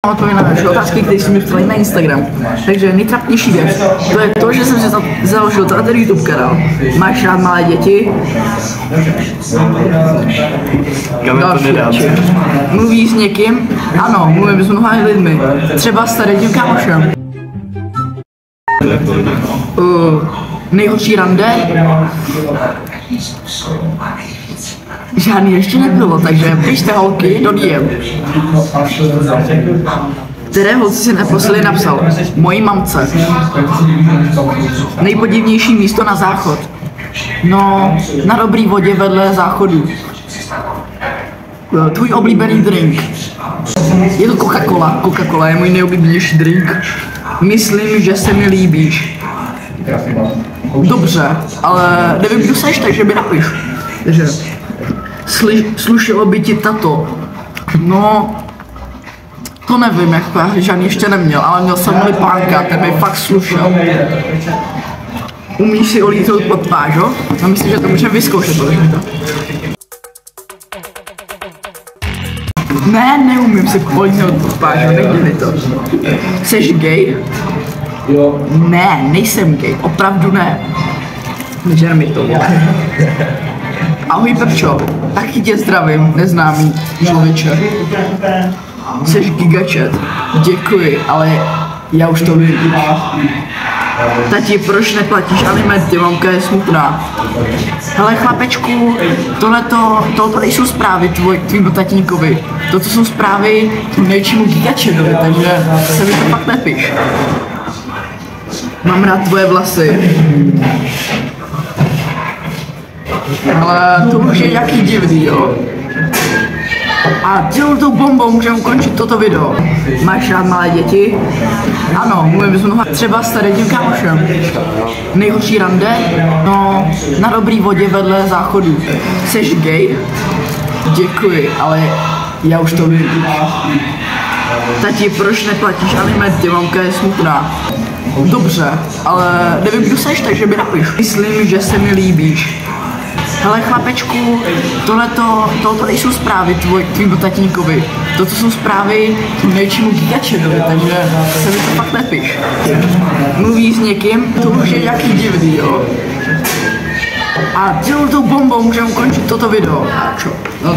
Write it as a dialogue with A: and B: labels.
A: Odpověď na naše otázky, které jsi mi ptali na Instagram. Takže nejtrapnější věc, to je to, že jsem si založil tady YouTube kanál. Máš rád malé děti? Další věci. Mluví s někým? Ano, mluvím s mnoha lidmi. Třeba s tady tím kámošem. Nejhorší rande? Žádný ještě nebylo, takže pište holky do DM. Které holci si naposledy napsal? Mojí mamce. Nejpodivnější místo na záchod? No, na dobrý vodě vedle záchodu. Tvůj oblíbený drink? Je to Coca-Cola. Coca-Cola je můj nejoblíbenější drink. Myslím, že se mi líbíš. Dobře, ale nevím, kdo seš, takže mi napiš. Takže slušelo by ti tato. No, to nevím, jak žádný ještě neměl, ale měl jsem Lipánka, ten mi fakt slušel. Umíš si olíznout pod tvář, jo? A myslím, že to můžeme vyzkoušet, protože mi to. Ne, neumím si olíznout pod tvář, nejde mi to. Jseš gay? Ne, nejsem gay, opravdu ne. Nežer mi to. Ahoj Pepčo, taky tě zdravím, neznámý člověče. Jseš gigachat? Děkuji, ale já už to vím. Tati, proč neplatíš alimenty, mamka je smutná. Hele chlapečku, tohle nejsou zprávy tvýmu tatínkovi. Toto jsou zprávy nejčímu gigachatovi, takže se mi to fakt nepiš. Mám rád tvoje vlasy. Ale to už je nějaký divný, jo? A tou bombou můžeme ukončit toto video. Máš rád malé děti? Ano, mluvím s mnoha. Třeba s tady tím kámošem. Nejhorší rande? No, na dobrý vodě vedle záchodu. Jseš gay? Děkuji, ale já už to vím. Tati, proč neplatíš alimenty, mamka je smutná. Dobře, ale nevím, kdo seš, takže mi napiš. Myslím, že se mi líbíš. Hele chlapečku, tohle nejsou zprávy tvýmu tatínkovi. Toto jsou zprávy nejčímu gigachatovi, takže se mi to fakt nepiš. Mluví s někým, to už je nějaký divný, jo? A tou bombou můžeme ukončit toto video. A čo? No,